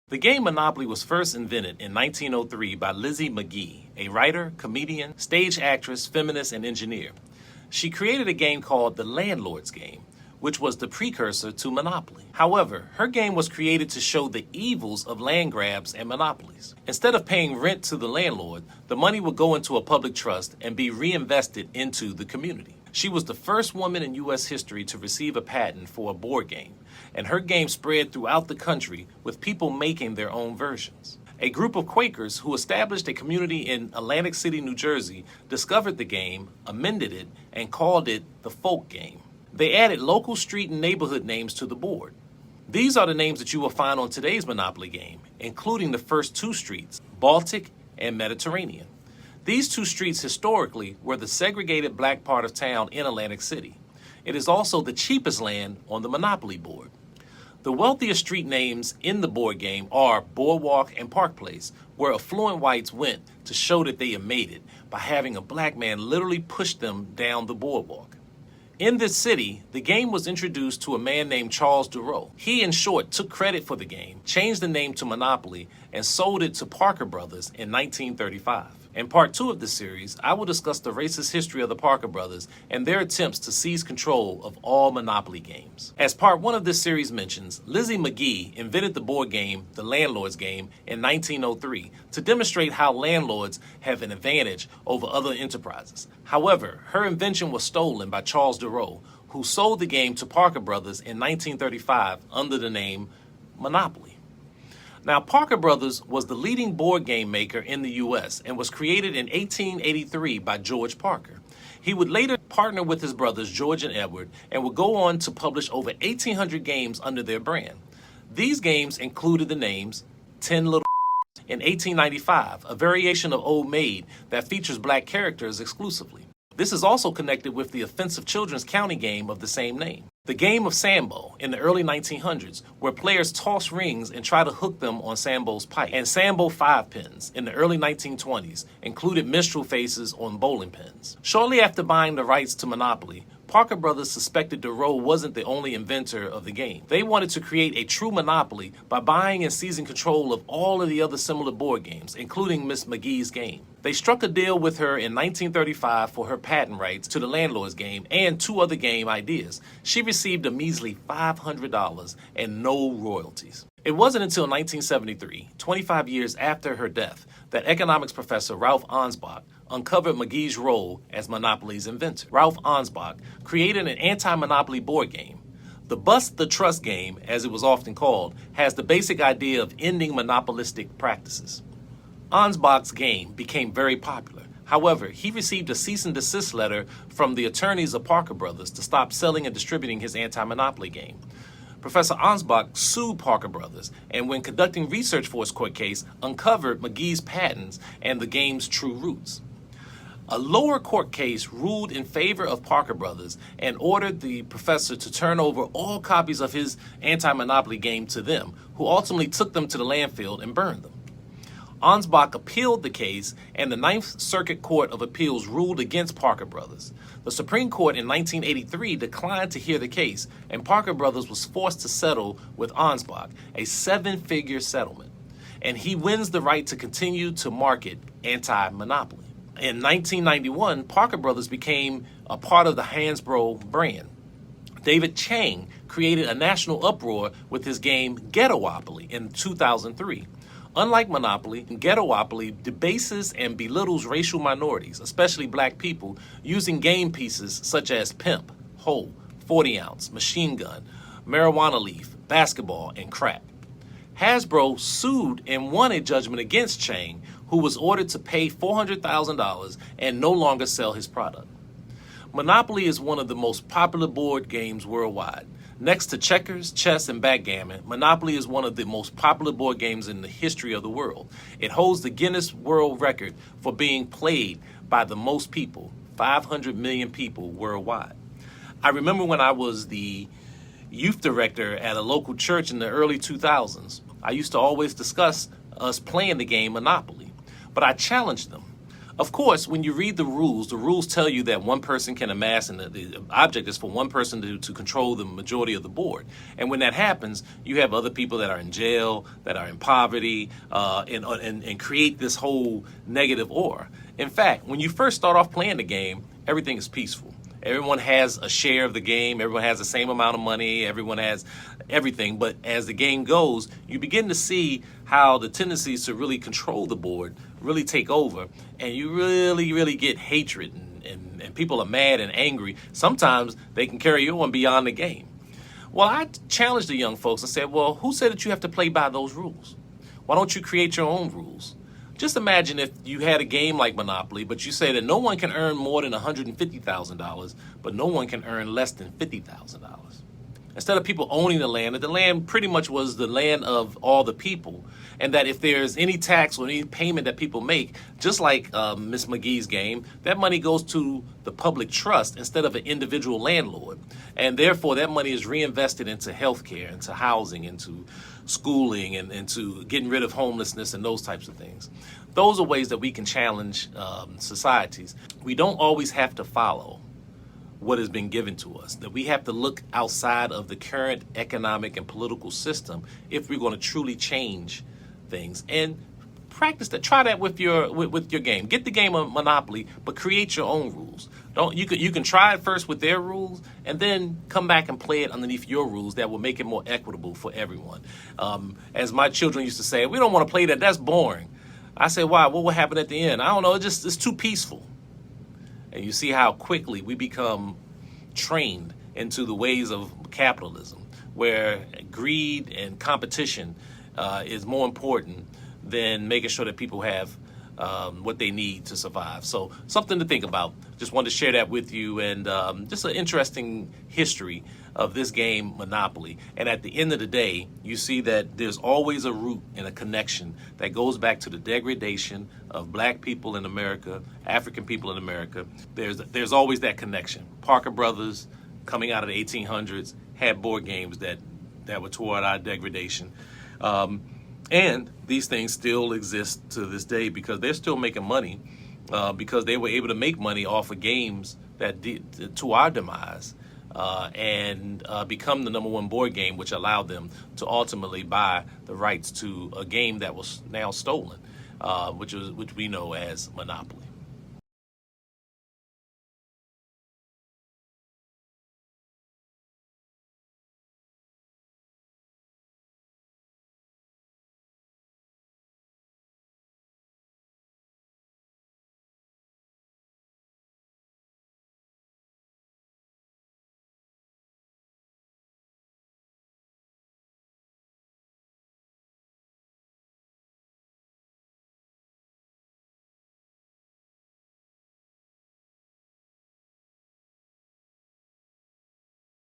The game Monopoly was first invented in 1903 by Lizzie McGee, a writer, comedian, stage actress, feminist, and engineer. She created a game called the Landlord's Game, which was the precursor to Monopoly. However, her game was created to show the evils of land grabs and monopolies. Instead of paying rent to the landlord, the money would go into a public trust and be reinvested into the community. She was the first woman in U.S. history to receive a patent for a board game, and her game spread throughout the country with people making their own versions. A group of Quakers who established a community in Atlantic City, New Jersey, discovered the game, amended it, and called it the folk game. They added local street and neighborhood names to the board. These are the names that you will find on today's Monopoly game, including the first two streets, Baltic and Mediterranean. These two streets historically were the segregated black part of town in Atlantic City. It is also the cheapest land on the Monopoly board. The wealthiest street names in the board game are Boardwalk and Park Place, where affluent whites went to show that they had made it by having a black man literally push them down the boardwalk. In this city, the game was introduced to a man named Charles Darrow. He, in short, took credit for the game, changed the name to Monopoly, and sold it to Parker Brothers in 1935. In part 2 of this series, I will discuss the racist history of the Parker Brothers and their attempts to seize control of all Monopoly games. As part 1 of this series mentions, Lizzie McGee invented the board game, the Landlord's Game, in 1903 to demonstrate how landlords have an advantage over other enterprises. However, her invention was stolen by Charles Darrow, who sold the game to Parker Brothers in 1935 under the name Monopoly. Now, Parker Brothers was the leading board game maker in the U.S. and was created in 1883 by George Parker. He would later partner with his brothers George and Edward and would go on to publish over 1,800 games under their brand. These games included the names 10 Little in 1895, a variation of Old Maid that features black characters exclusively. This is also connected with the offensive children's county game of the same name. The game of Sambo in the early 1900s, where players toss rings and try to hook them on Sambo's pipe. And Sambo 5 pins in the early 1920s included minstrel faces on bowling pins. Shortly after buying the rights to Monopoly, Parker Brothers suspected Darrow wasn't the only inventor of the game. They wanted to create a true monopoly by buying and seizing control of all of the other similar board games, including Miss McGee's game. They struck a deal with her in 1935 for her patent rights to the Landlord's Game and 2 other game ideas. She received a measly $500 and no royalties. It wasn't until 1973, 25 years after her death, that economics professor Ralph Ansbach uncovered McGee's role as Monopoly's inventor. Ralph Ansbach created an anti-monopoly board game. The Bust the Trust game, as it was often called, has the basic idea of ending monopolistic practices. Ansbach's game became very popular. However, he received a cease and desist letter from the attorneys of Parker Brothers to stop selling and distributing his anti-monopoly game. Professor Ansbach sued Parker Brothers, and when conducting research for his court case, uncovered McGee's patents and the game's true roots. A lower court case ruled in favor of Parker Brothers and ordered the professor to turn over all copies of his anti-monopoly game to them, who ultimately took them to the landfill and burned them. Ansbach appealed the case, and the Ninth Circuit Court of Appeals ruled against Parker Brothers. The Supreme Court in 1983 declined to hear the case, and Parker Brothers was forced to settle with Ansbach, a 7-figure settlement. And he wins the right to continue to market anti-monopoly. In 1991, Parker Brothers became a part of the Hasbro brand. David Chang created a national uproar with his game Ghettopoly in 2003. Unlike Monopoly, Ghettopoly debases and belittles racial minorities, especially black people, using game pieces such as pimp, hole, 40 ounce, machine gun, marijuana leaf, basketball, and crack. Hasbro sued and won a judgment against Chang, who was ordered to pay $400,000 and no longer sell his product. Monopoly is one of the most popular board games worldwide. Next to checkers, chess, and backgammon, Monopoly is one of the most popular board games in the history of the world. It holds the Guinness World Record for being played by the most people, 500 million people worldwide. I remember when I was the youth director at a local church in the early 2000s, I used to always discuss us playing the game Monopoly, but I challenged them. Of course, when you read the rules tell you that one person can amass, and the object is for one person to control the majority of the board. And when that happens, you have other people that are in jail, that are in poverty, and create this whole negative aura. In fact, when you first start off playing the game, everything is peaceful. Everyone has a share of the game. Everyone has the same amount of money. Everyone has everything. But as the game goes, you begin to see how the tendencies to really control the board really take over. And you really, really get hatred. And people are mad and angry. Sometimes they can carry on beyond the game. Well, I challenged the young folks and said, well, who said that you have to play by those rules? Why don't you create your own rules? Just imagine if you had a game like Monopoly, but you say that no one can earn more than $150,000, but no one can earn less than $50,000. Instead of people owning the land pretty much was the land of all the people. And that if there's any tax or any payment that people make, just like Miss McGee's game, that money goes to the public trust instead of an individual landlord. And therefore, that money is reinvested into healthcare, into housing, into schooling, and into getting rid of homelessness and those types of things. Those are ways that we can challenge societies. We don't always have to follow what has been given to us, that we have to look outside of the current economic and political system if we're going to truly change things. And practice that. Try that with your game. Get the game of Monopoly, but create your own rules. You can try it first with their rules, and then come back and play it underneath your rules that will make it more equitable for everyone. As my children used to say, we don't want to play that. That's boring. I say, why? What will happen at the end? I don't know. It's too peaceful. And you see how quickly we become trained into the ways of capitalism, where greed and competition is more important than making sure that people have what they need to survive. So something to think about. Just wanted to share that with you, and just an interesting history of this game, Monopoly. And at the end of the day, you see that there's always a root and a connection that goes back to the degradation of black people in America, African people in America. There's always that connection. Parker Brothers, coming out of the 1800s, had board games that were toward our degradation. And these things still exist to this day because they're still making money, because they were able to make money off of games that did to our demise, and become the #1 board game, which allowed them to ultimately buy the rights to a game that was now stolen, which we know as Monopoly.